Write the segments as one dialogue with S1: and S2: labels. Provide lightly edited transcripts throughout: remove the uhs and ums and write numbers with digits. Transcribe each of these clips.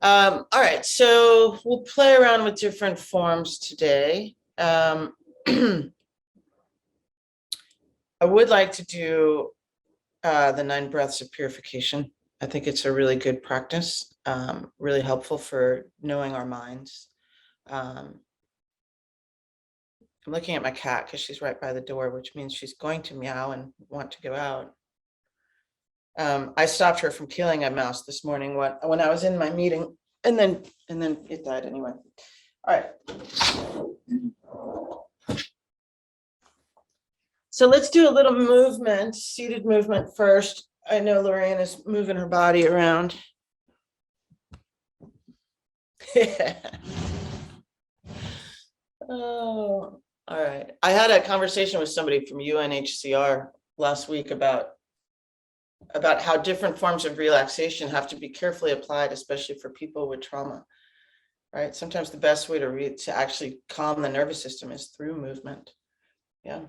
S1: All right, so we'll play around with different forms today. I would like to do the 9 breaths of purification. I think it's a really good practice, really helpful for knowing our minds. I'm looking at my cat because she's right by the door, which means she's going to meow and want to go out. I stopped her from killing a mouse this morning when I was in my meeting, and then it died anyway. All right. So let's do a little movement, seated movement first. I know Lorraine is moving her body around. Oh, all right. I had a conversation with somebody from UNHCR last week about how different forms of relaxation have to be carefully applied, especially for people with trauma, right? Sometimes the best way to actually calm the nervous system is through movement. Yeah.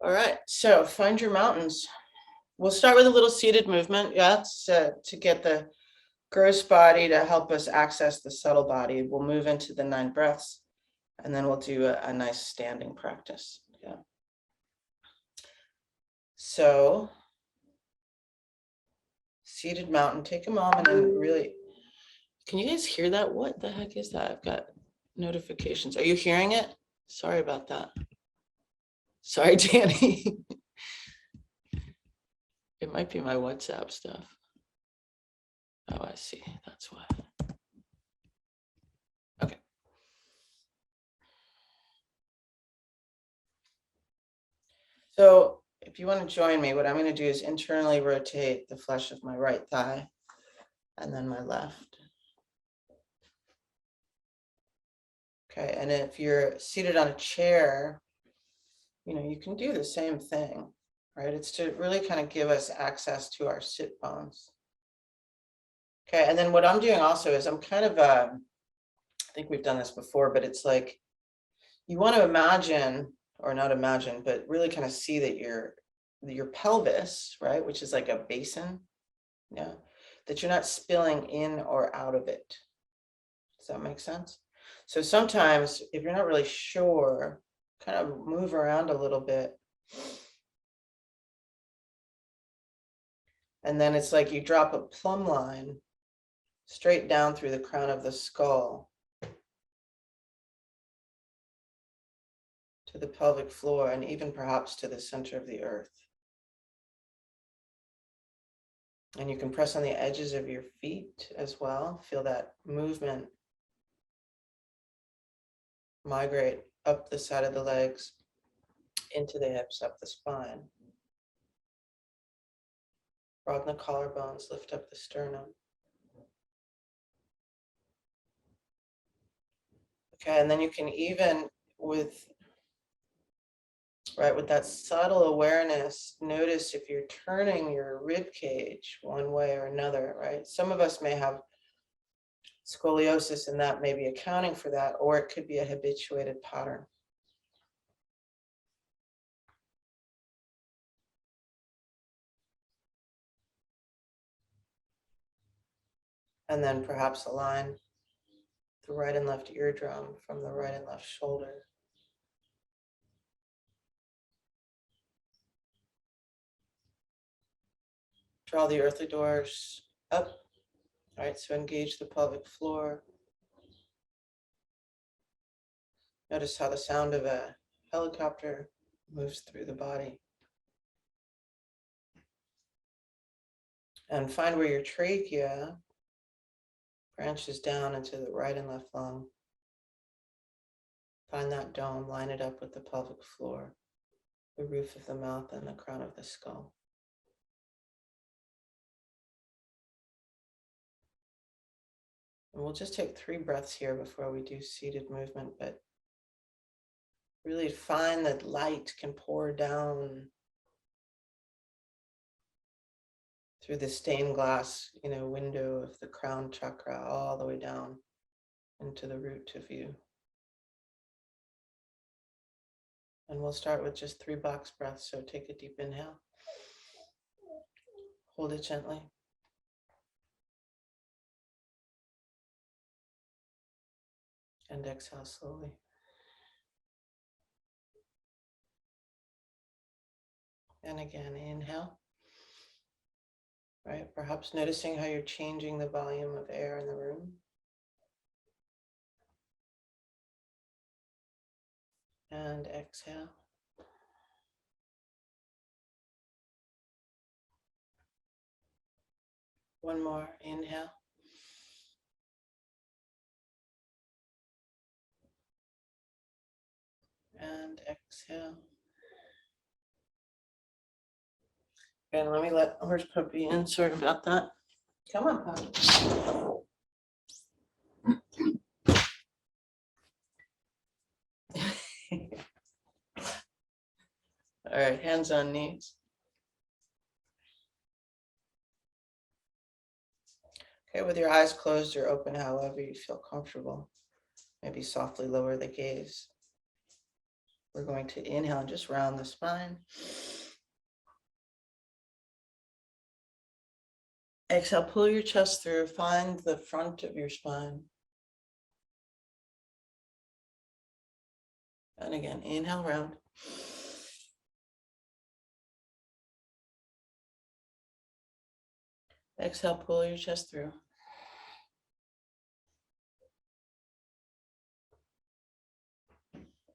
S1: All right, so find your mountains. We'll start with a little seated movement. Yeah, to get the gross body to help us access the subtle body. We'll move into the 9 breaths, and then we'll do a nice standing practice. Yeah. So, seated mountain. Take a moment and really. Can you guys hear that? What the heck is that? I've got notifications. Are you hearing it? Sorry about that. Sorry, Danny. It might be my WhatsApp stuff. Oh, I see. That's why. Okay. So if you want to join me, what I'm going to do is internally rotate the flesh of my right thigh and then my left. Okay, and if you're seated on a chair, you can do the same thing, right? It's to really kind of give us access to our sit bones. Okay, and then what I'm doing also is I'm kind of, I think we've done this before, but it's like you want to imagine, or not imagine, but really kind of see that your pelvis, right, which is like a basin, yeah, that you're not spilling in or out of it. Does that make sense? So sometimes if you're not really sure, kind of move around a little bit. And then it's like you drop a plumb line straight down through the crown of the skull to the pelvic floor and even perhaps to the center of the earth. And you can press on the edges of your feet as well. Feel that movement migrate up the side of the legs, into the hips, up the spine. Broaden the collarbones, lift up the sternum. Okay, and then you can even with that subtle awareness, notice if you're turning your rib cage one way or another, right? Some of us may have scoliosis and that may be accounting for that, or it could be a habituated pattern. And then perhaps align the right and left eardrum from the right and left shoulder. Draw the earthly doors up. All right, so engage the pelvic floor. Notice how the sound of a helicopter moves through the body. And find where your trachea branches down into the right and left lung. Find that dome, line it up with the pelvic floor, the roof of the mouth, and the crown of the skull. And we'll just take 3 breaths here before we do seated movement, but really find that light can pour down through the stained glass, window of the crown chakra all the way down into the root of you. And we'll start with just 3 box breaths. So take a deep inhale. Hold it gently. And exhale slowly. And again, inhale. Right, perhaps noticing how you're changing the volume of air in the room. And exhale. One more, inhale. And exhale. And let me let horse puppy in. Sorry about that. Come on, puppy. All right, hands on knees. Okay, with your eyes closed or open, however you feel comfortable. Maybe softly lower the gaze. We're going to inhale and just round the spine. Exhale, pull your chest through, find the front of your spine. And again, inhale, round. Exhale, pull your chest through.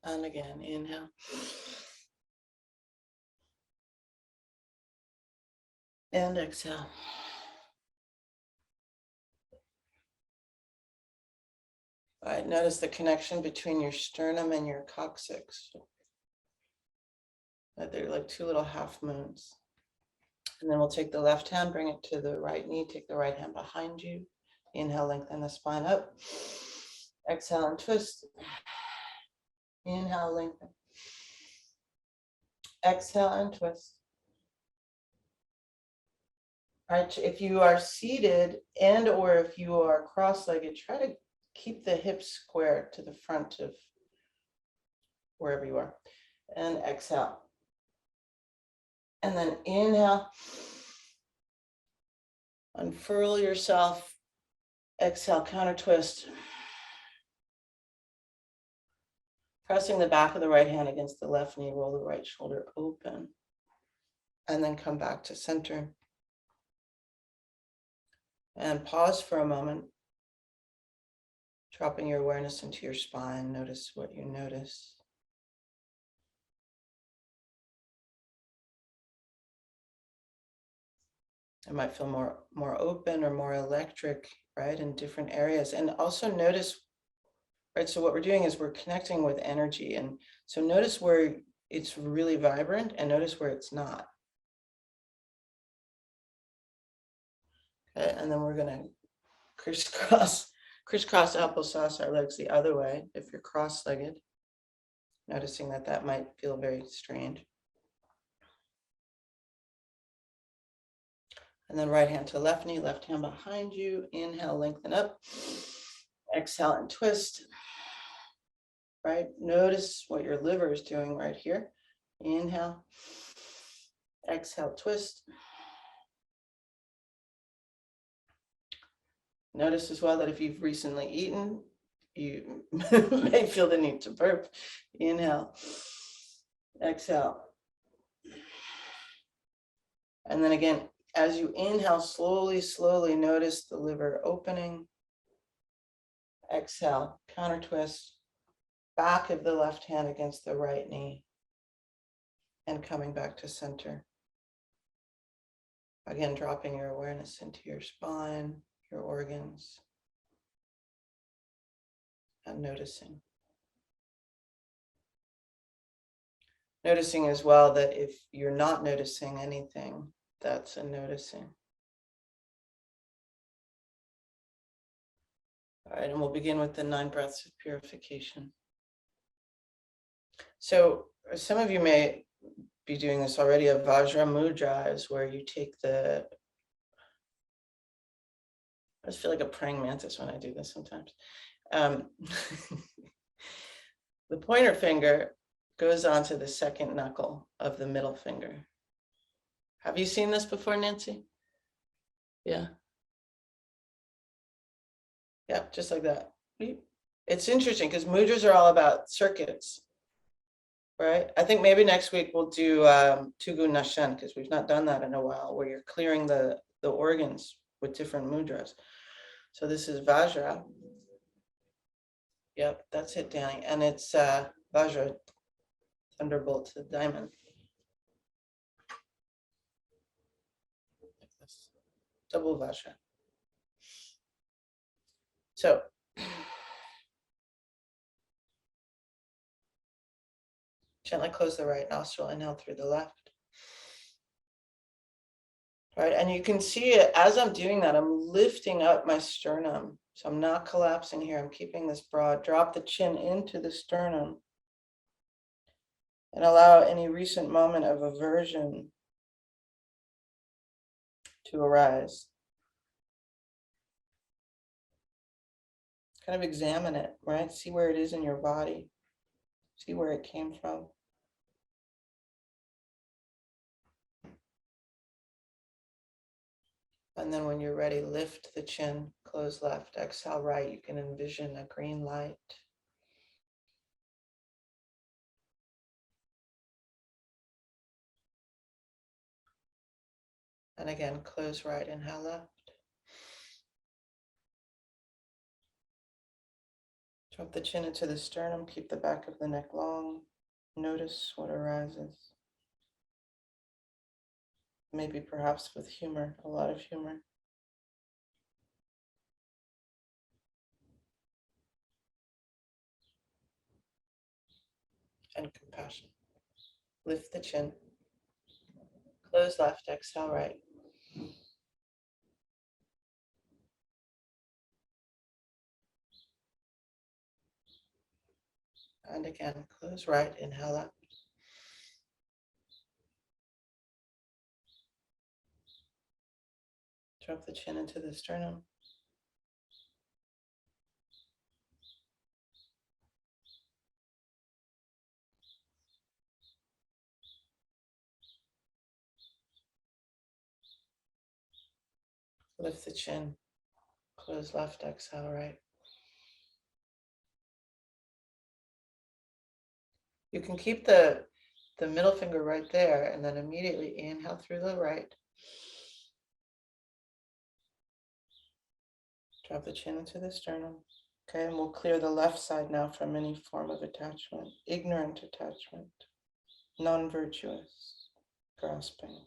S1: And again, inhale. And exhale. All right, notice the connection between your sternum and your coccyx. They're like two little half moons. And then we'll take the left hand, bring it to the right knee, take the right hand behind you. Inhale, lengthen the spine up. Exhale and twist. Inhale, lengthen. Exhale and twist. All right, if you are seated and or if you are cross-legged, try to keep the hips square to the front of wherever you are. And exhale. And then inhale. Unfurl yourself. Exhale, counter twist. Pressing the back of the right hand against the left knee, roll the right shoulder open. And then come back to center. And pause for a moment. Dropping your awareness into your spine. Notice what you notice. It might feel more open or more electric, right, in different areas. And also notice, right, so what we're doing is we're connecting with energy. And so notice where it's really vibrant and notice where it's not. Okay, and then we're gonna crisscross applesauce our legs the other way. If you're cross-legged, noticing that might feel very strange. And then right hand to left knee, left hand behind you. Inhale, lengthen up. Exhale and twist. Right? Notice what your liver is doing right here. Inhale. Exhale, twist. Notice as well that if you've recently eaten, you may feel the need to burp. Inhale. Exhale. And then again, as you inhale, slowly notice the liver opening. Exhale, counter twist, back of the left hand against the right knee, and coming back to center. Again, dropping your awareness into your spine, your organs, and noticing. Noticing as well that if you're not noticing anything, that's a noticing. All right, and we'll begin with the 9 breaths of purification. So some of you may be doing this already. A Vajra Mudra is where you take I just feel like a praying mantis when I do this sometimes. The pointer finger goes onto the second knuckle of the middle finger. Have you seen this before, Nancy? Yeah. Yep, just like that. It's interesting because mudras are all about circuits, right? I think maybe next week we'll do Tugu Nashen, because we've not done that in a while, where you're clearing the organs with different mudras. So this is Vajra. Yep, that's it, Danny. And it's Vajra, Thunderbolt to Diamond. Like this. Double Vajra. So gently close the right nostril, inhale through the left. Right, and you can see it as I'm doing that, I'm lifting up my sternum. So I'm not collapsing here, I'm keeping this broad. Drop the chin into the sternum and allow any recent moment of aversion to arise. Kind of examine it, right? See where it is in your body. See where it came from. And then when you're ready, lift the chin, close left, exhale right. You can envision a green light. And again, close right, inhale left. Drop the chin into the sternum, keep the back of the neck long. Notice what arises. Maybe perhaps with humor, a lot of humor. And compassion. Lift the chin. Close left, exhale right. And again, close right, inhale up. Drop the chin into the sternum. Lift the chin. Close left, exhale right. You can keep the middle finger right there and then immediately inhale through the right. Drop the chin into the sternum. Okay, and we'll clear the left side now from any form of attachment, ignorant attachment, non-virtuous, grasping.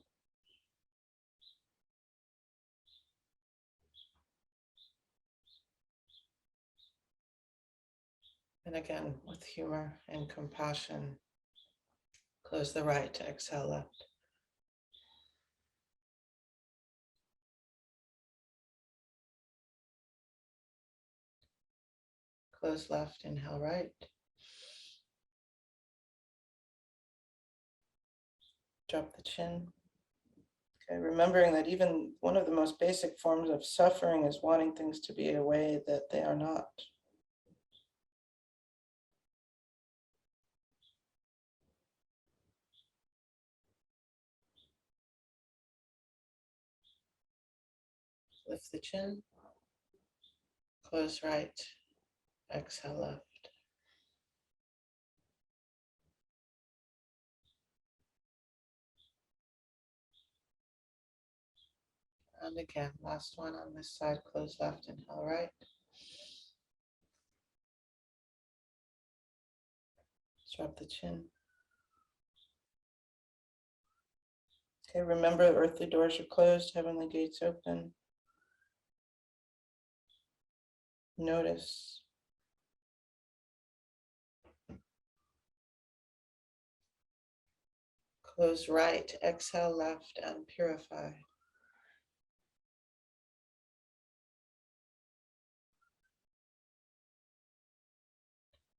S1: And again, with humor and compassion, close the right to exhale left. Close left, inhale right. Drop the chin. Okay, remembering that even one of the most basic forms of suffering is wanting things to be a way that they are not. Lift the chin. Close right. Exhale left. And again, last one on this side. Close left, inhale right. Drop the chin. Okay, remember earthly doors are closed, heavenly gates open. Notice. Close right, exhale left, and purify.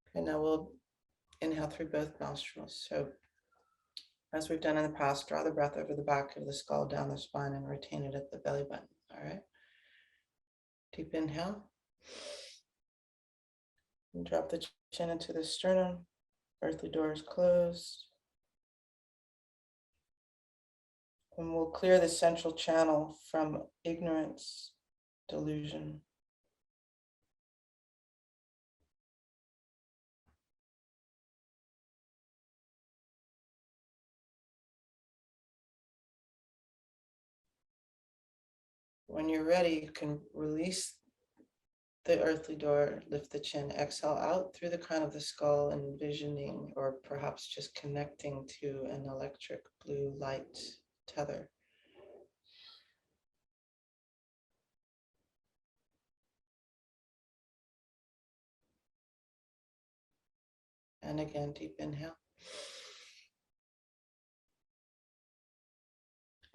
S1: Okay, now we'll inhale through both nostrils. So as we've done in the past, draw the breath over the back of the skull, down the spine, and retain it at the belly button. All right. Deep inhale. And drop the chin into the sternum. Earthly doors closed. And we'll clear the central channel from ignorance, delusion. When you're ready, you can release the earthly door, lift the chin, exhale out through the crown of the skull, envisioning or perhaps just connecting to an electric blue light tether. And again, deep inhale.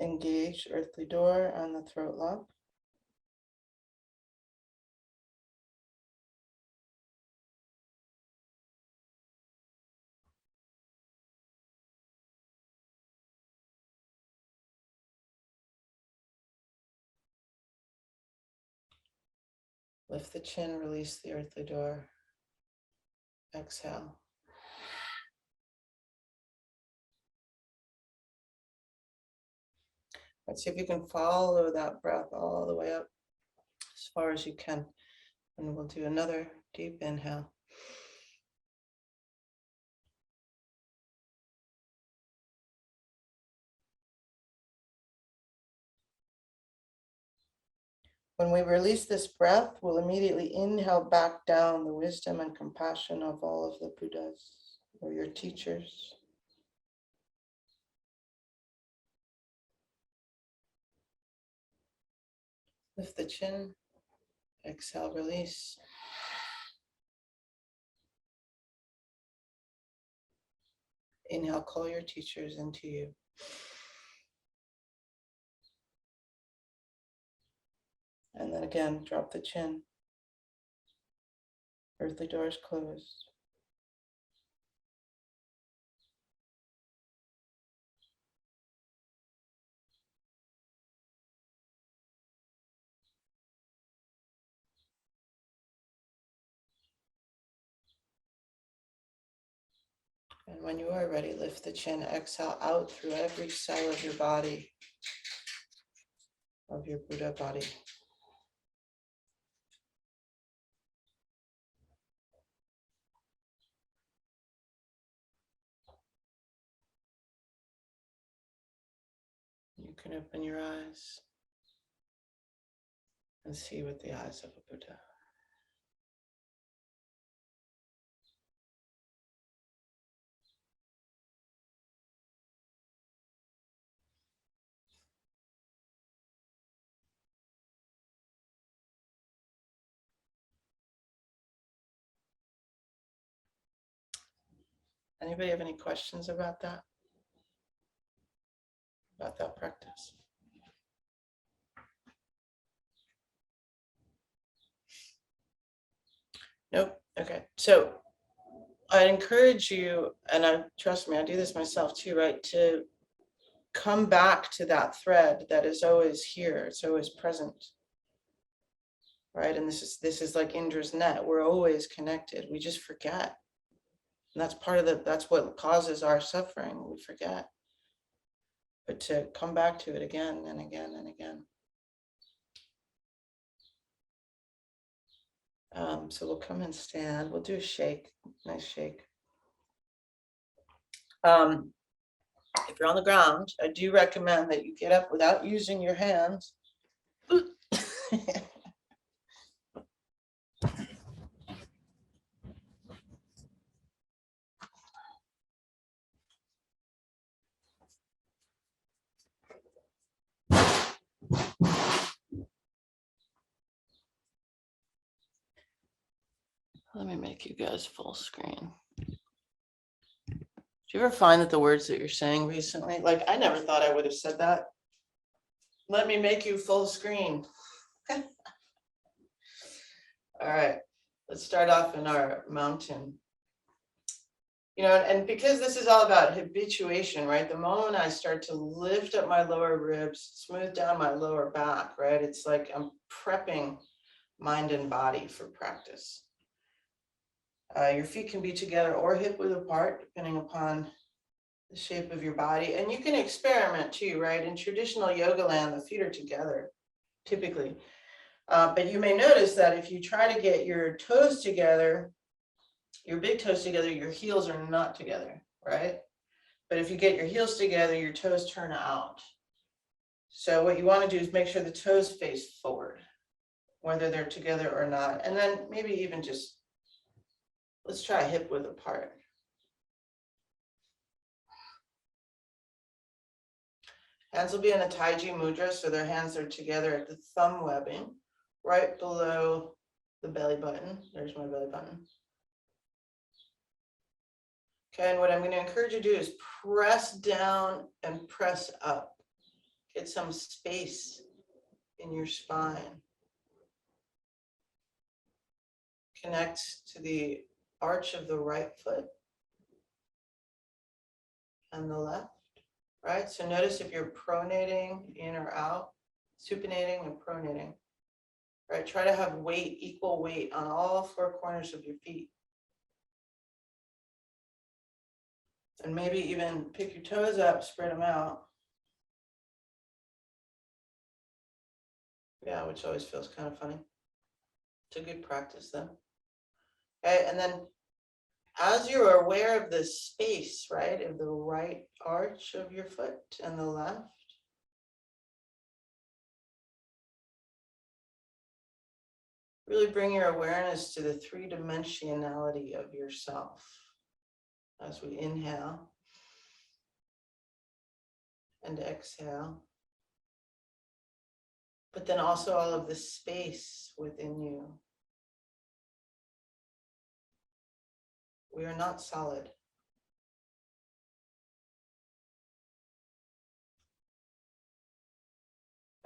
S1: Engage earthly door on the throat lump. Lift the chin, release the earthly door. Exhale. Let's see if you can follow that breath all the way up as far as you can. And we'll do another deep inhale. When we release this breath, we'll immediately inhale back down the wisdom and compassion of all of the Buddhas or your teachers. Lift the chin, exhale, release. Inhale, call your teachers into you. And then again, drop the chin. Earthly doors closed. And when you are ready, lift the chin, exhale out through every cell of your body, of your Buddha body. You can open your eyes and see with the eyes of a Buddha. Anybody have any questions about that? About that practice? Nope. Okay. So I encourage you, and trust me, I do this myself too, right? To come back to that thread that is always here. It's always present. Right. And this is like Indra's net. We're always connected. We just forget. And that's what causes our suffering. We forget. But to come back to it again and again and again. So we'll come and stand. We'll do a shake. Nice shake. If you're on the ground, I do recommend that you get up without using your hands. Let me make you guys full screen. Do you ever find that the words that you're saying recently, like I never thought I would have said that. Let me make you full screen. All right, let's start off in our mountain. You know, and because this is all about habituation, right? The moment I start to lift up my lower ribs, smooth down my lower back, right? It's like I'm prepping mind and body for practice. Your feet can be together or hip width apart, depending upon the shape of your body. And you can experiment too, right? In traditional yoga land, the feet are together, typically. But you may notice that if you try to get your toes together, your big toes together, your heels are not together, right? But if you get your heels together, your toes turn out. So what you want to do is make sure the toes face forward, whether they're together or not. And then maybe even just, let's try hip width apart. Hands will be in a Taiji mudra, so their hands are together at the thumb webbing, right below the belly button. There's my belly button. Okay, and what I'm going to encourage you to do is press down and press up. Get some space in your spine. Connect to the arch of the right foot and the left, right? So notice if you're pronating in or out, supinating and pronating, right? Try to have weight, equal weight on all four corners of your feet. And maybe even pick your toes up, spread them out. Yeah, which always feels kind of funny. It's a good practice though. Okay, and then as you're aware of the space, right, of the right arch of your foot and the left, really bring your awareness to the three-dimensionality of yourself. As we inhale and exhale, but then also all of the space within you. We are not solid.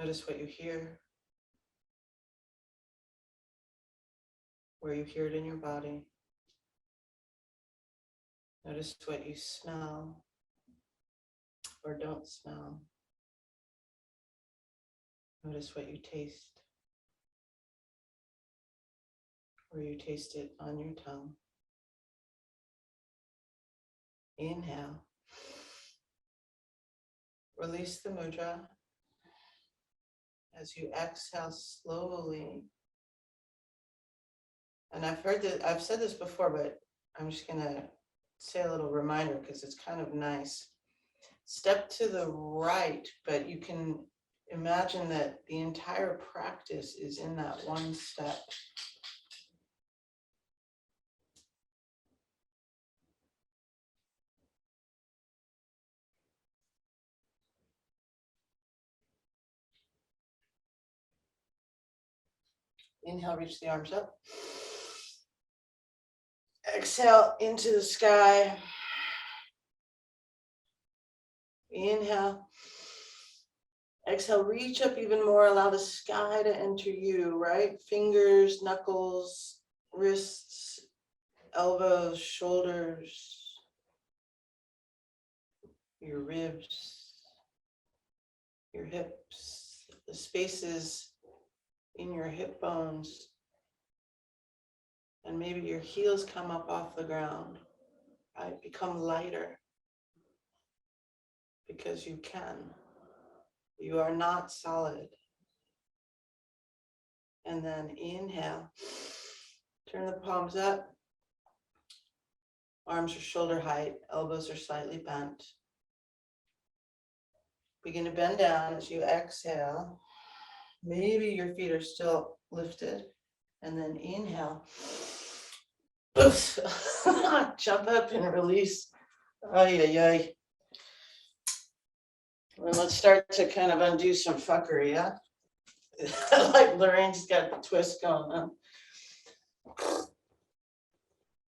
S1: Notice what you hear, where you hear it in your body. Notice what you smell or don't smell. Notice what you taste, where you taste it on your tongue. Inhale. Release the mudra. As you exhale slowly. And I've said this before, but I'm just gonna say a little reminder because it's kind of nice. Step to the right, but you can imagine that the entire practice is in that one step. Inhale, reach the arms up. Exhale into the sky. Inhale. Exhale, reach up even more. Allow the sky to enter you, right? Fingers, knuckles, wrists, elbows, shoulders, your ribs, your hips, the spaces in your hip bones, and maybe your heels come up off the ground, right? Become lighter because you can. You are not solid. And then inhale, turn the palms up, arms are shoulder height, elbows are slightly bent. Begin to bend down as you exhale. Maybe your feet are still lifted. And then inhale. Jump up and release. Ay, ay, ay. And let's start to kind of undo some fuckery, yeah? Like Lorraine's got the twist going on.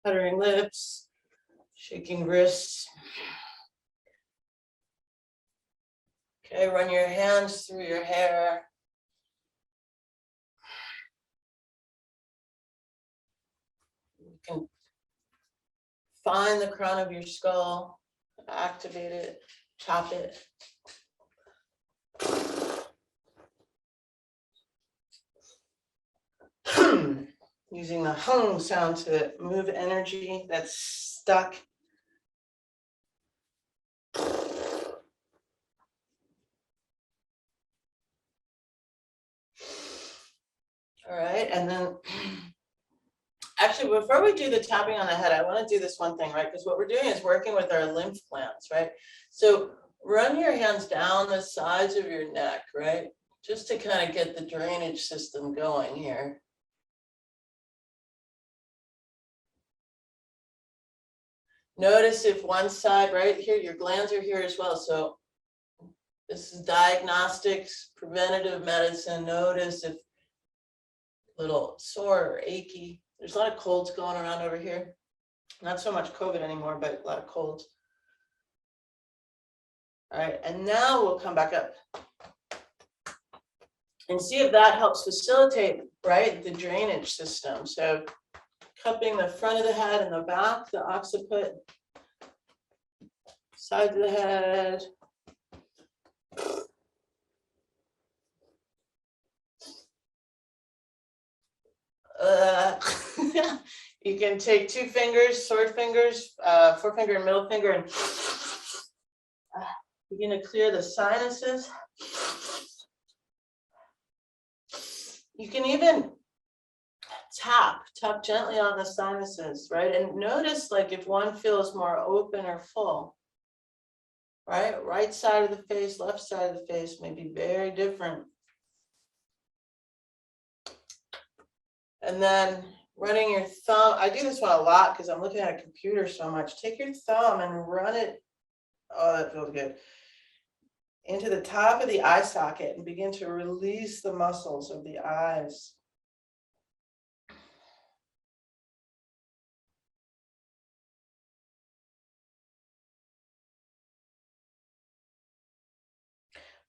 S1: Puttering lips, shaking wrists. Okay, run your hands through your hair. You can find the crown of your skull, activate it, chop it. Using the hung sound to move energy that's stuck. All right, and then actually, before we do the tapping on the head, I want to do this one thing, right? Because what we're doing is working with our lymph glands, right? So Run your hands down the sides of your neck, right? Just to kind of get the drainage system going here. Notice if one side, right here, your glands are here as well. So this is diagnostics, preventative medicine. Notice if a little sore or achy. There's a lot of colds going around over here. Not so much COVID anymore, but a lot of colds. All right, and now we'll come back up and see if that helps facilitate, right, the drainage system. So cupping the front of the head and the back, the occiput, sides of the head. You can take two fingers, sword fingers, forefinger and middle finger, and begin to clear the sinuses. You can even tap gently on the sinuses, right? And notice like if one feels more open or full, right? Right side of the face, left side of the face may be very different. And then running your thumb, I do this one a lot because I'm looking at a computer so much. Take your thumb and run it, oh, that feels good, into the top of the eye socket and begin to release the muscles of the eyes.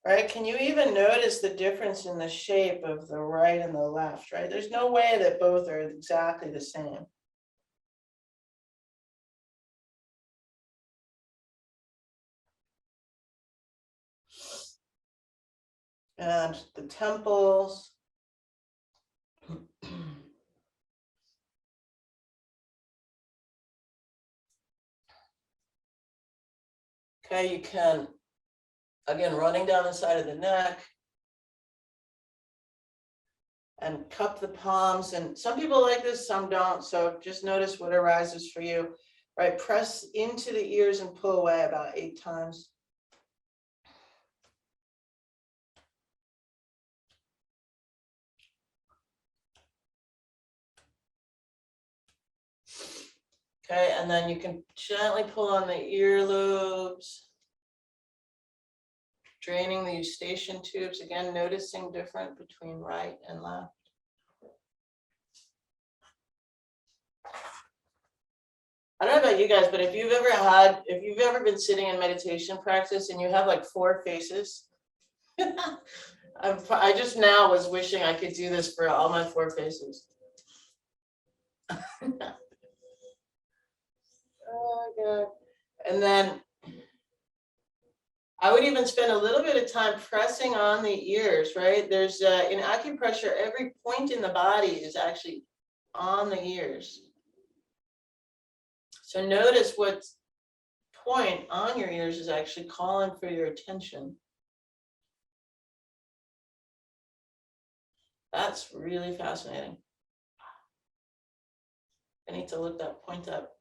S1: Right? Can you even notice the difference in the shape of the right and the left, right? There's no way that both are exactly the same. And the temples. Okay, you can, again, running down the side of the neck and cup the palms. And some people like this, some don't. So just notice what arises for you, right? Press into the ears and pull away about 8 times. Okay, and then you can gently pull on the earlobes, draining the eustachian tubes, again, noticing different between right and left. I don't know about you guys, but if you've ever been sitting in meditation practice and you have like 4 faces, I just now was wishing I could do this for all my 4 faces. Oh, God. And then I would even spend a little bit of time pressing on the ears, right? There's in acupressure, every point in the body is actually on the ears. So notice what point on your ears is actually calling for your attention. That's really fascinating. I need to look that point up.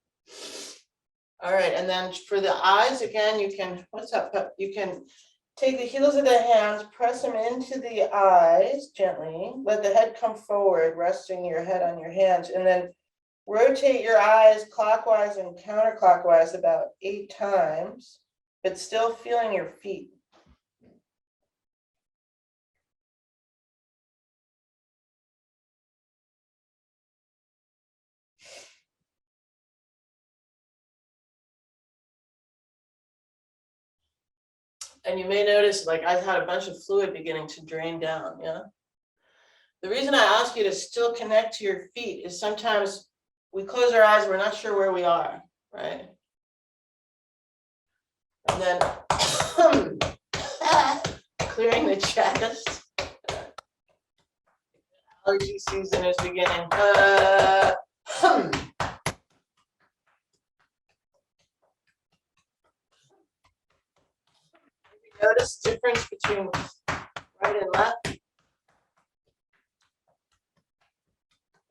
S1: All right, and then for the eyes, again, you can, what's up? You can take the heels of the hands, press them into the eyes gently, let the head come forward, resting your head on your hands, and then rotate your eyes clockwise and counterclockwise about 8 times, but still feeling your feet. And you may notice, like, I've had a bunch of fluid beginning to drain down, yeah? The reason I ask you to still connect to your feet is sometimes we close our eyes, we're not sure where we are, right? And then clearing the chest. Allergy season is beginning. Notice the difference between right and left.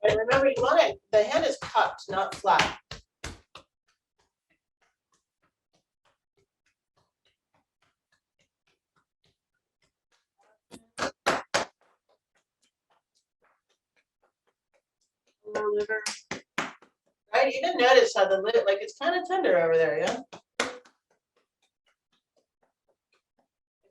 S1: And remember, you want it, the hand is cupped, not flat. lower liver. Right? Even notice how the lid, like it's kind of tender over there, yeah?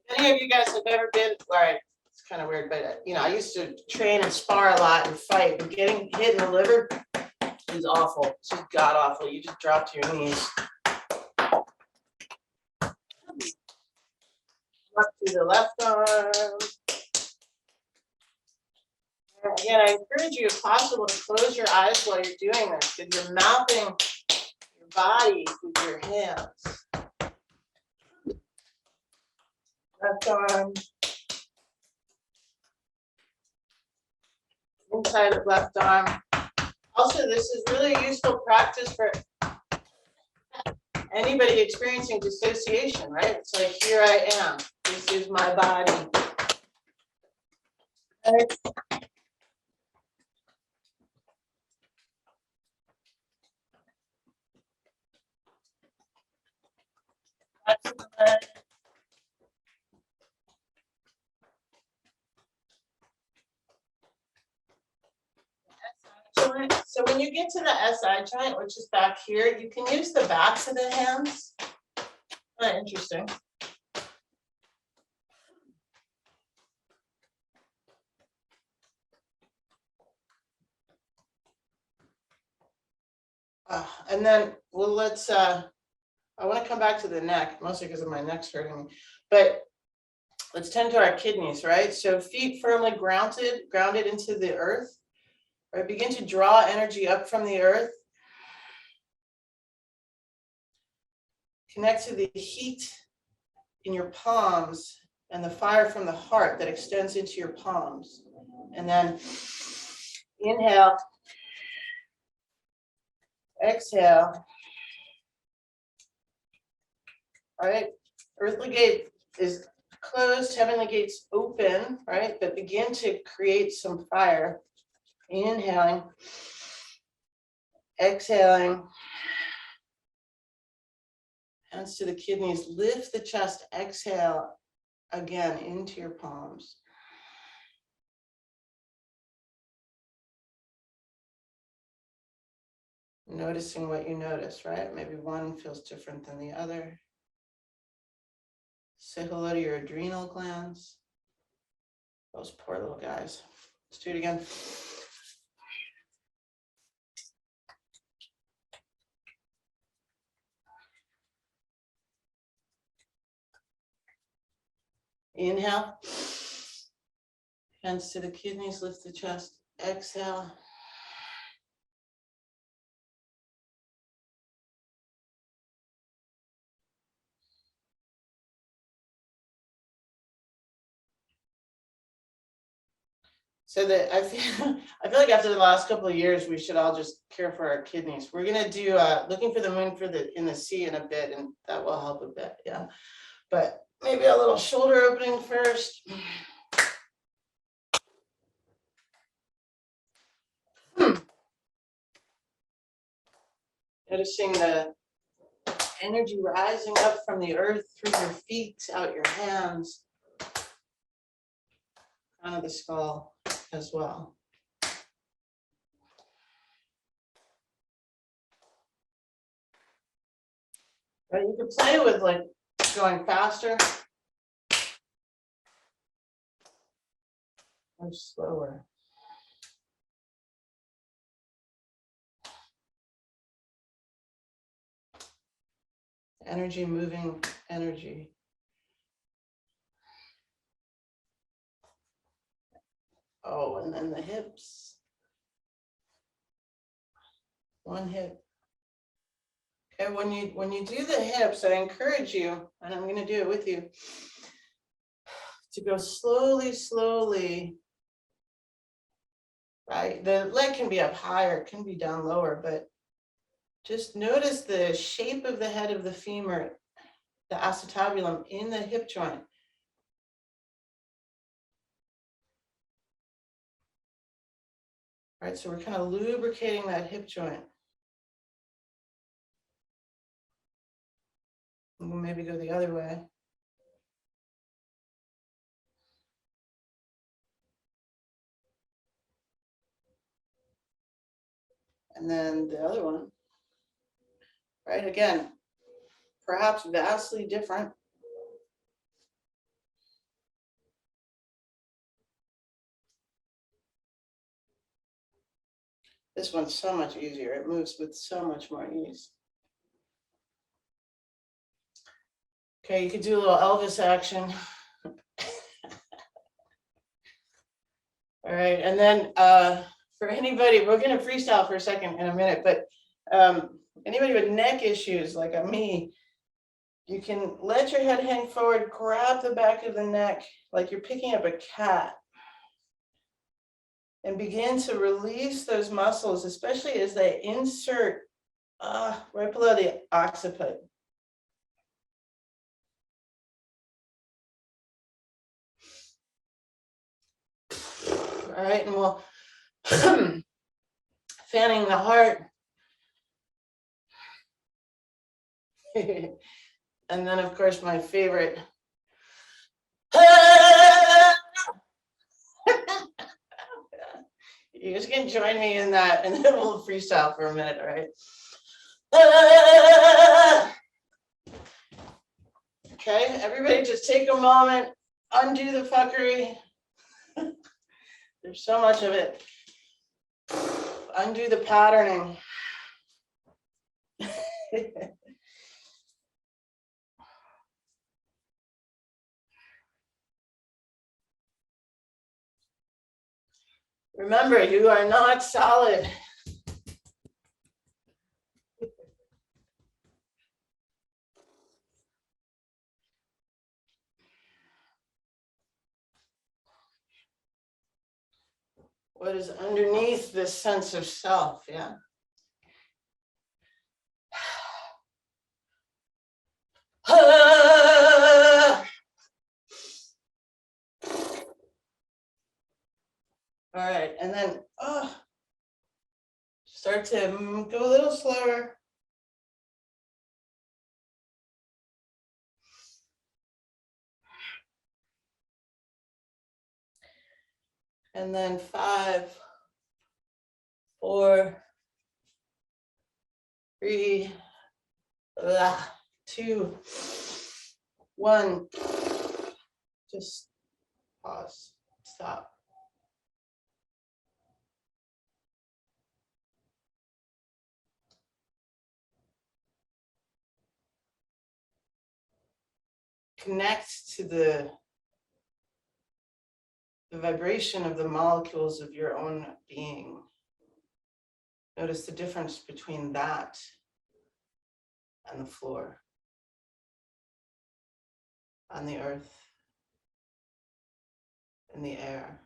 S1: If any of you guys have ever been, all right, it's kind of weird, but I used to train and spar a lot and fight, but getting hit in the liver is awful. It's just god awful. You just drop to your knees. Up to the left arm. And again, I encourage you, if possible, to close your eyes while you're doing this, because you're mouthing your body with your hands. Left arm. Inside of left arm. Also, this is really useful practice for anybody experiencing dissociation, right? It's like, here I am. This is my body. Right? So when you get to the SI joint, which is back here, you can use the backs of the hands. Kind of interesting. And then, well, let's, I want to come back to the neck, mostly because of my neck's hurting me, but let's tend to our kidneys, right? So feet firmly grounded into the earth, right? Begin to draw energy up from the earth. Connect to the heat in your palms and the fire from the heart that extends into your palms. And then inhale, exhale. All right, earthly gate is closed, heavenly gates open, right? But begin to create some fire. Inhaling, exhaling. Hands to the kidneys, lift the chest, exhale again into your palms. Noticing what you notice, right? Maybe one feels different than the other. Say hello to your adrenal glands. Those poor little guys. Let's do it again. Inhale. Hands to the kidneys, lift the chest. Exhale. So that I feel like after the last couple of years, we should all just care for our kidneys. We're gonna do looking for the moon in the sea in a bit, and that will help a bit, yeah. But maybe a little shoulder opening first. Noticing the energy rising up from the earth through your feet, out your hands, crown of the skull as well. Right, you can play with like going faster or slower. Energy moving energy. Oh, and then the hips. One hip. Okay, when you do the hips, I encourage you, and I'm going to do it with you, to go slowly, slowly. Right, the leg can be up higher, it can be down lower, but just notice the shape of the head of the femur, the acetabulum in the hip joint. Right, so we're kind of lubricating that hip joint. And we'll maybe go the other way. And then the other one, right? Again, perhaps vastly different. This one's so much easier. It moves with so much more ease. Okay, you could do a little Elvis action. All right, and then for anybody, we're gonna freestyle for a second in a minute, but anybody with neck issues like me, you can let your head hang forward, grab the back of the neck like you're picking up a cat, and begin to release those muscles, especially as they insert right below the occiput. All right, and we'll fanning the heart. And then, of course, my favorite. You just can join me in that, and then we'll freestyle for a minute, all right? Okay, everybody just take a moment, undo the fuckery. There's so much of it. Undo the patterning. Remember, you are not solid. What is underneath this sense of self? Yeah. All right, and then start to go a little slower. And then 5, 4, 3, 2, 1. Just pause, stop. Connect to the vibration of the molecules of your own being. Notice the difference between that and the floor, on the earth, in the air,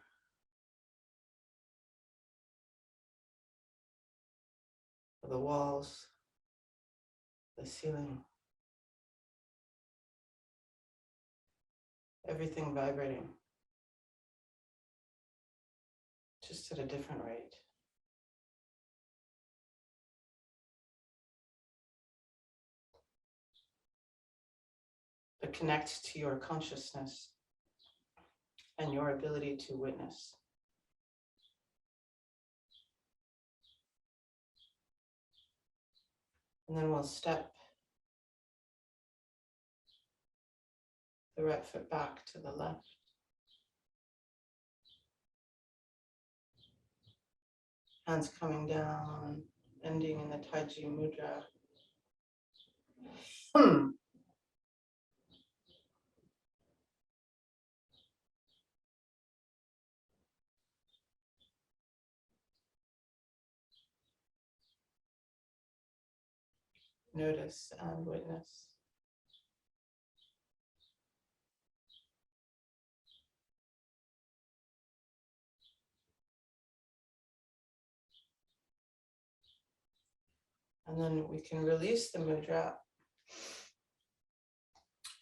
S1: the walls, the ceiling, everything vibrating, just at a different rate. But connect to your consciousness and your ability to witness. And then we'll step the right foot back to the left. Hands coming down, ending in the Taiji Mudra. Notice and witness. And then we can release the mudra.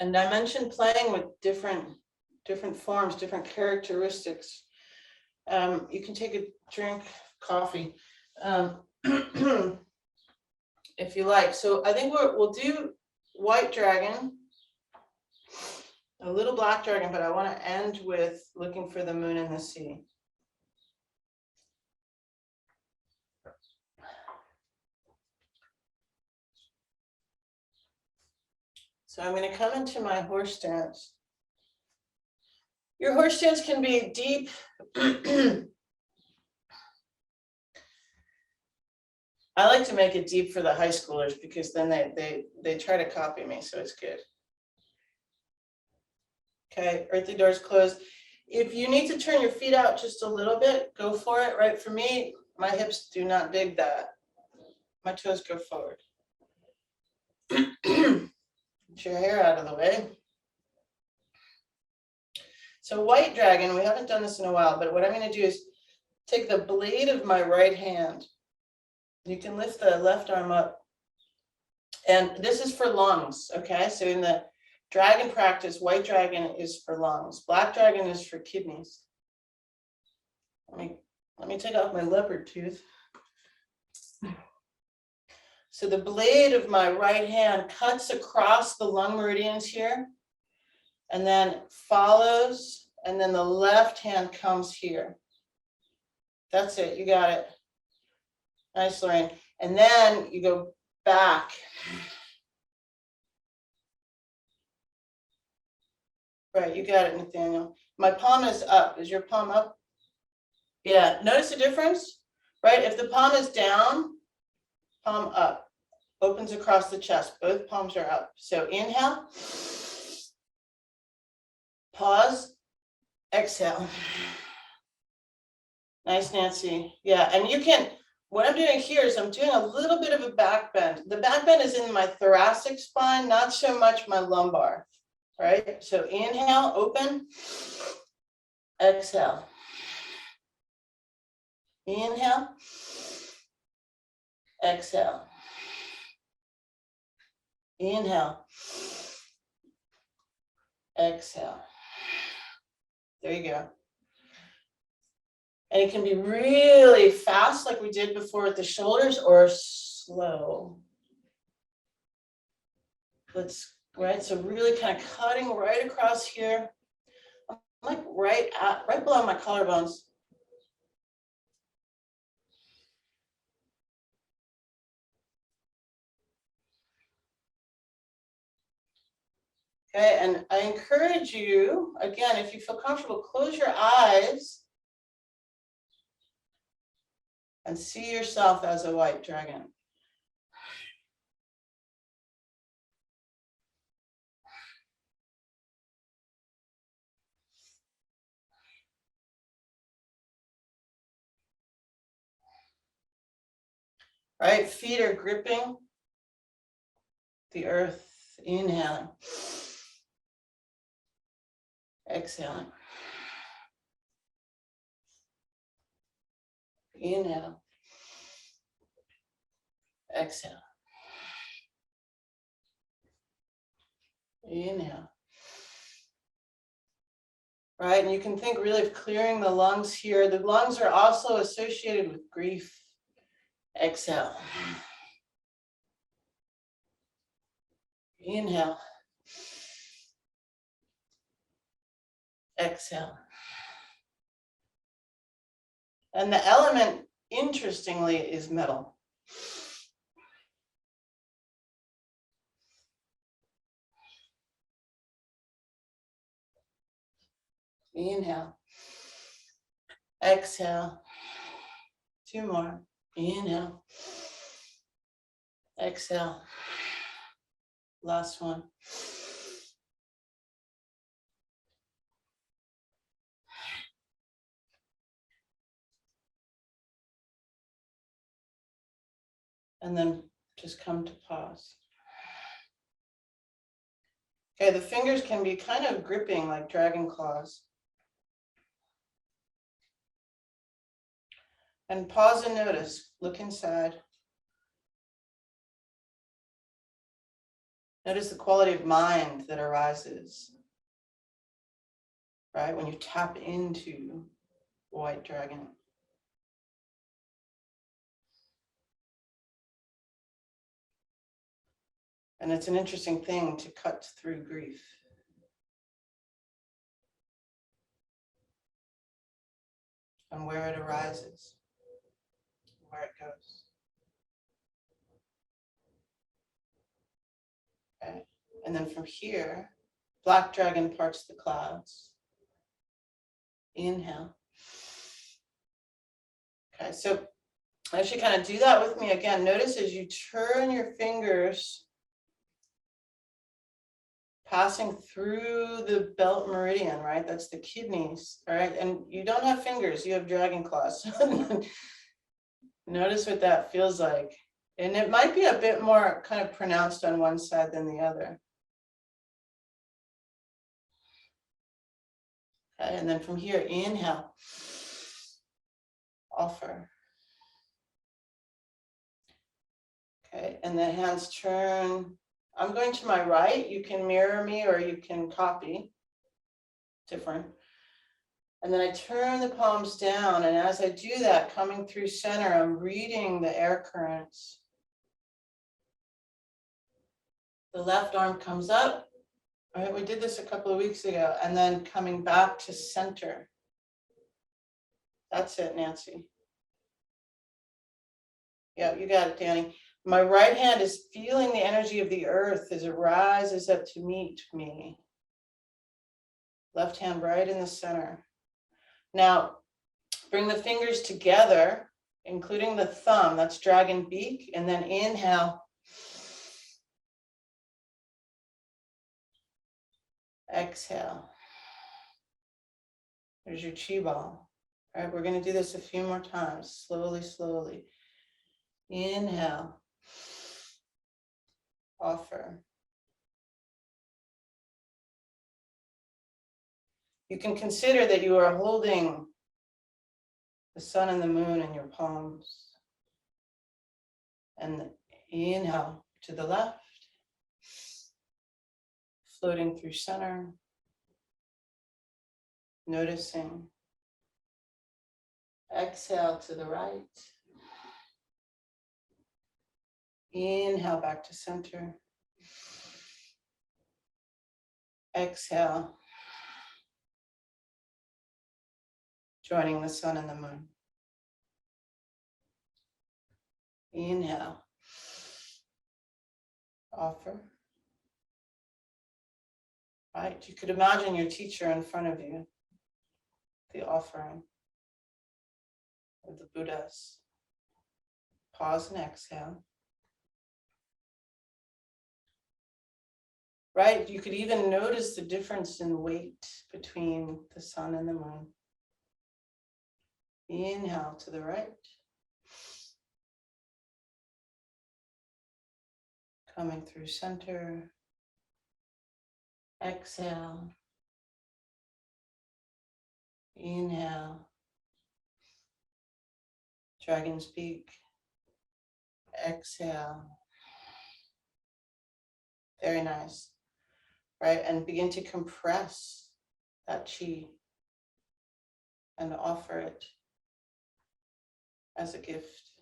S1: And I mentioned playing with different forms, different characteristics. You can take a drink, coffee, if you like. So I think we'll do white dragon, a little black dragon, but I want to end with looking for the moon in the sea. So I'm going to come into my horse stance. Your horse stance can be deep. I like to make it deep for the high schoolers because then they try to copy me, so it's good. Okay, earthly doors closed. If you need to turn your feet out just a little bit, go for it. Right, for me, my hips do not dig that. My toes go forward. Get your hair out of the way. So white dragon, we haven't done this in a while, but what I'm going to do is take the blade of my right hand. You can lift the left arm up. And this is for lungs, okay? So in the dragon practice, white dragon is for lungs. Black dragon is for kidneys. Let me take off my leopard tooth. So the blade of my right hand cuts across the lung meridians here and then follows, and then the left hand comes here. That's it, you got it. Nice, Lorraine. And then you go back. Right, you got it, Nathaniel. My palm is up. Is your palm up? Yeah, notice the difference, right? If the palm is down, palm up, opens across the chest. Both palms are up. So inhale, pause, exhale. Nice, Nancy. Yeah, and you can, what I'm doing here is I'm doing a little bit of a back bend. The back bend is in my thoracic spine, not so much my lumbar, right? So inhale, open, exhale. Inhale, exhale. Inhale, exhale. There you go. And it can be really fast like we did before with the shoulders, or slow. Right, so really kind of cutting right across here. I'm like right below my collarbones. Okay, and I encourage you, again, if you feel comfortable, close your eyes and see yourself as a white dragon. Right, feet are gripping the earth, inhaling, exhaling. Inhale, exhale. Inhale. Right, and you can think really of clearing the lungs here. The lungs are also associated with grief. Exhale. Inhale. Exhale. And the element, interestingly, is metal. Inhale. Exhale. Two more. Inhale. Exhale. Last one. And then just come to pause. Okay, the fingers can be kind of gripping like dragon claws. And pause and notice. Look inside. Notice the quality of mind that arises, right? When you tap into white dragon. And it's an interesting thing to cut through grief. And where it arises, where it goes. Okay. And then from here, black dragon parts the clouds. Inhale. Okay, so as you kind of do that with me again, notice as you turn your fingers passing through the belt meridian, right? That's the kidneys, all right? And you don't have fingers, you have dragon claws. Notice what that feels like. And it might be a bit more kind of pronounced on one side than the other. Okay, and then from here, inhale, offer. Okay, and the hands turn. I'm going to my right. You can mirror me or you can copy. Different. And then I turn the palms down. And as I do that, coming through center, I'm reading the air currents. The left arm comes up. All right, we did this a couple of weeks ago. And then coming back to center. That's it, Nancy. Yeah, you got it, Danny. My right hand is feeling the energy of the earth as it rises up to meet me. Left hand right in the center. Now, bring the fingers together, including the thumb, that's dragon beak, and then inhale. Exhale. There's your chi ball. All right, we're going to do this a few more times, slowly, slowly. Inhale. Offer. You can consider that you are holding the sun and the moon in your palms. And inhale to the left, floating through center, noticing. Exhale to the right. Inhale back to center. Exhale, joining the sun and the moon. Inhale, offer. Right, you could imagine your teacher in front of you, the offering of the Buddhas. Pause and exhale. Right, you could even notice the difference in weight between the sun and the moon. Inhale to the right. Coming through center. Exhale. Inhale. Dragon's beak. Exhale. Very nice. Right, and begin to compress that chi and offer it as a gift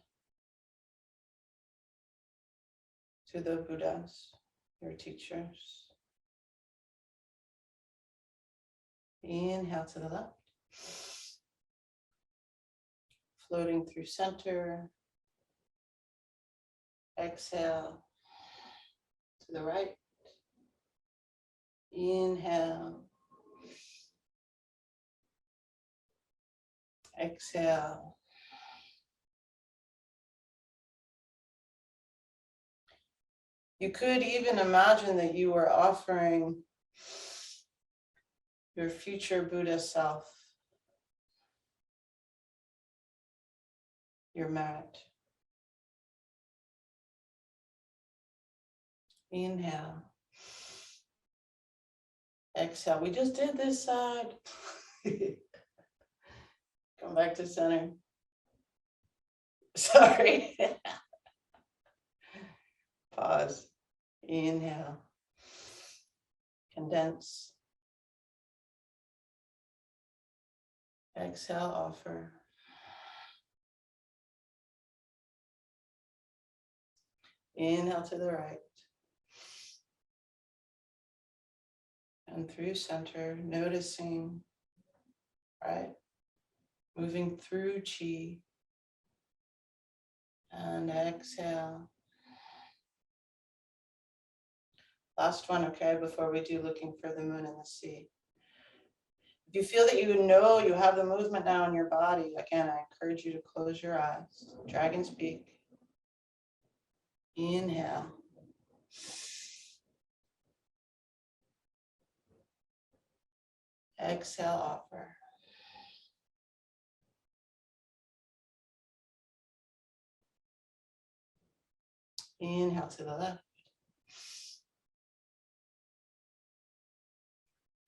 S1: to the Buddhas, your teachers. Inhale to the left, floating through center. Exhale to the right. Inhale. Exhale. You could even imagine that you were offering your future Buddha self your merit. Inhale. Exhale. We just did this side. Come back to center. Sorry. Pause. Inhale. Condense. Exhale, offer. Inhale to the right. And through center, noticing, right? Moving through chi. And exhale. Last one, okay, before we do looking for the moon in the sea. If you feel that you know you have the movement now in your body, again, I encourage you to close your eyes. Dragon's beak. Inhale. Exhale, offer. Inhale to the left.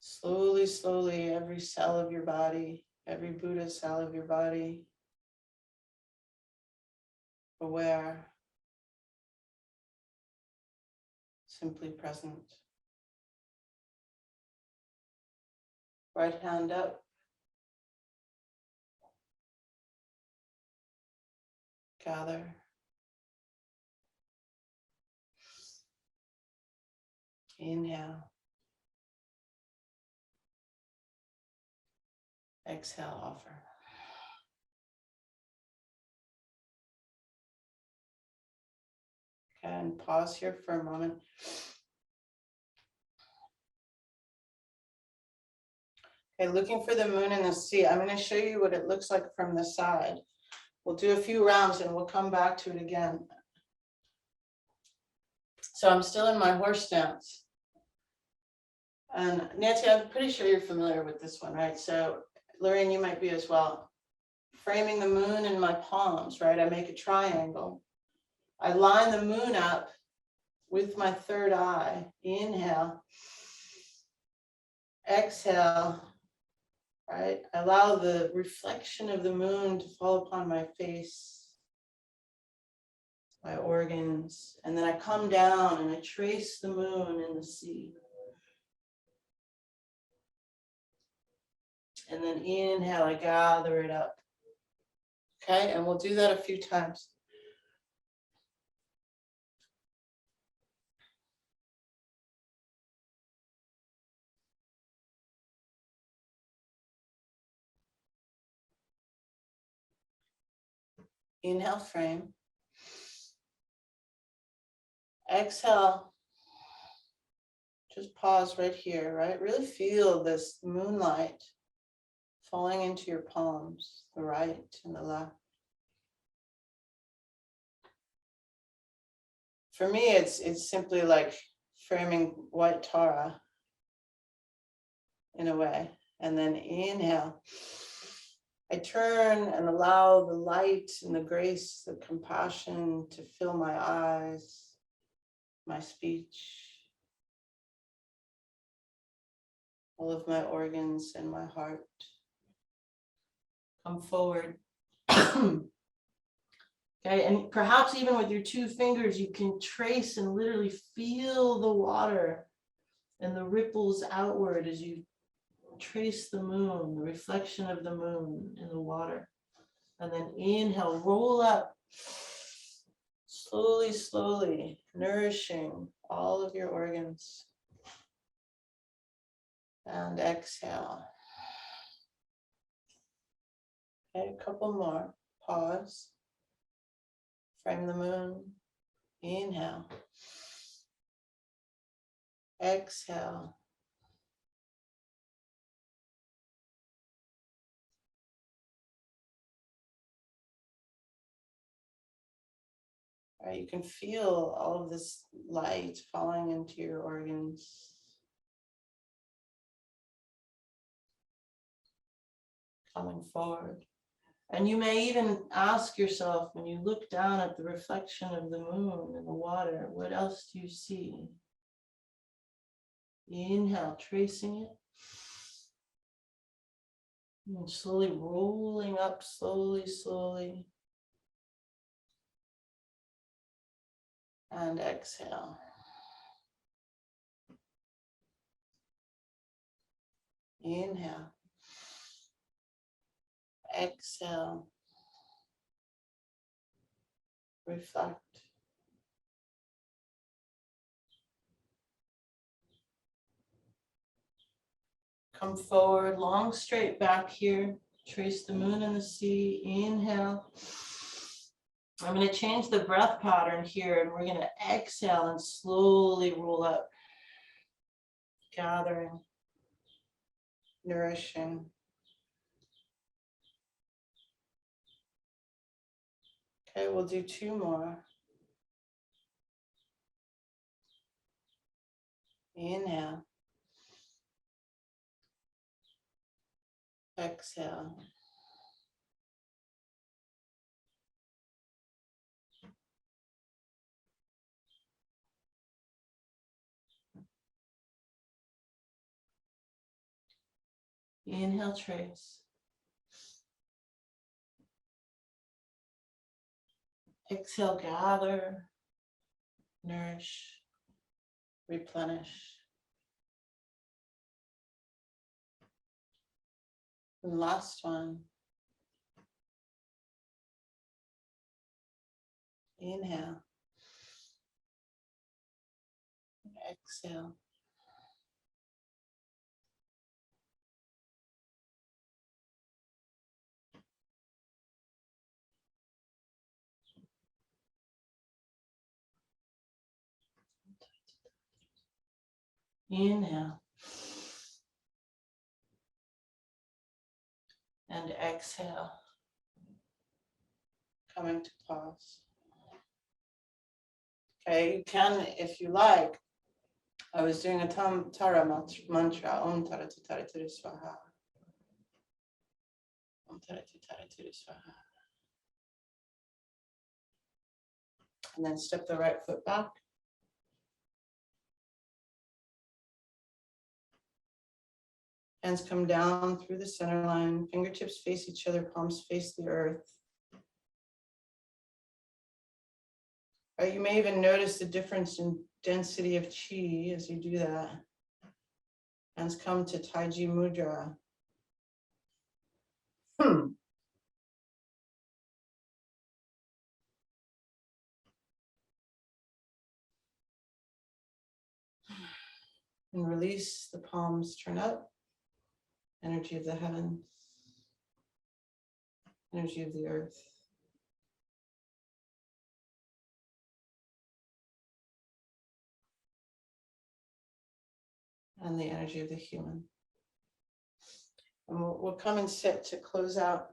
S1: Slowly, slowly, every cell of your body, every Buddha cell of your body, aware, simply present. Right hand up. Gather. Inhale. Exhale, offer. Okay, and pause here for a moment. Okay, looking for the moon in the sea. I'm going to show you what it looks like from the side. We'll do a few rounds and we'll come back to it again. So I'm still in my horse stance. And Nancy, I'm pretty sure you're familiar with this one, right? So Lorraine, you might be as well. Framing the moon in my palms, right? I make a triangle. I line the moon up with my third eye. Inhale. Exhale. Right? I allow the reflection of the moon to fall upon my face, my organs, and then I come down and I trace the moon in the sea. And then inhale, I gather it up. Okay, and we'll do that a few times. Inhale, frame. Exhale. Just pause right here, right? Really feel this moonlight falling into your palms, the right and the left. For me, it's simply like framing white Tara in a way. And then inhale. I turn and allow the light and the grace, the compassion to fill my eyes, my speech, all of my organs and my heart. Come forward. Okay, and perhaps even with your two fingers, you can trace and literally feel the water and the ripples outward as you trace the moon, the reflection of the moon in the water. And then inhale, roll up, slowly, slowly, nourishing all of your organs. And exhale. Okay, a couple more. Pause. Frame the moon. Inhale. Exhale. All right, you can feel all of this light falling into your organs. Coming forward. And you may even ask yourself, when you look down at the reflection of the moon in the water, what else do you see? Inhale, tracing it. And slowly rolling up, slowly, slowly. And exhale. Inhale. Exhale. Reflect. Come forward, long straight back here. Trace the moon and the sea. Inhale. I'm going to change the breath pattern here, and we're going to exhale and slowly roll up. gathering, nourishing. Okay, we'll do 2 more. Inhale. Exhale. Inhale, trace. Exhale, gather, nourish, replenish. And last one. Inhale. Exhale. Inhale. And exhale. Coming to pause. Okay, you can, if you like, I was doing a Tara mantra, Om Tara Tara Tara Swaha. Om Tara Tara Tara Swaha. And then step the right foot back. Hands come down through the center line, fingertips face each other, palms face the earth. You may even notice the difference in density of chi as you do that. Hands come to Taiji Mudra. And release the palms, turn up. Energy of the heavens. Energy of the earth. And the energy of the human. And we'll come and sit to close out.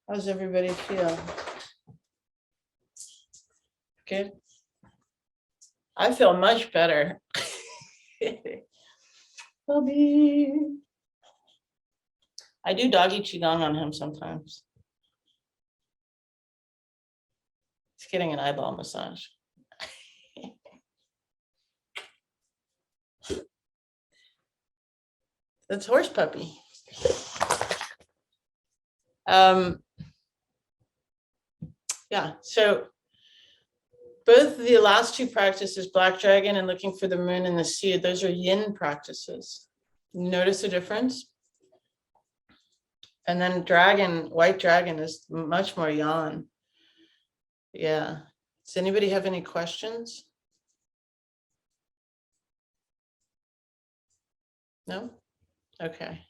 S1: How's everybody feel? Good? I feel much better. Bobby. I do doggy qigong on him sometimes. He's getting an eyeball massage. That's horse puppy. Yeah, so both the last 2 practices, Black Dragon and Looking for the Moon and the Sea, those are yin practices. Notice a difference? And then dragon, White Dragon is much more yang. Yeah. Does anybody have any questions? No? Okay.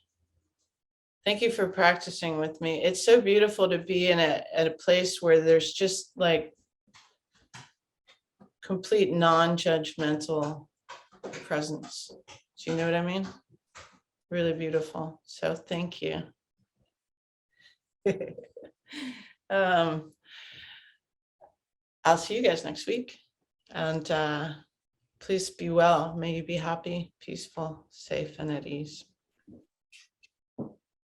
S1: Thank you for practicing with me. It's so beautiful to be in at a place where there's just like complete non-judgmental presence. Do you know what I mean? Really beautiful. So thank you. I'll see you guys next week. And please be well. May you be happy, peaceful, safe, and at ease.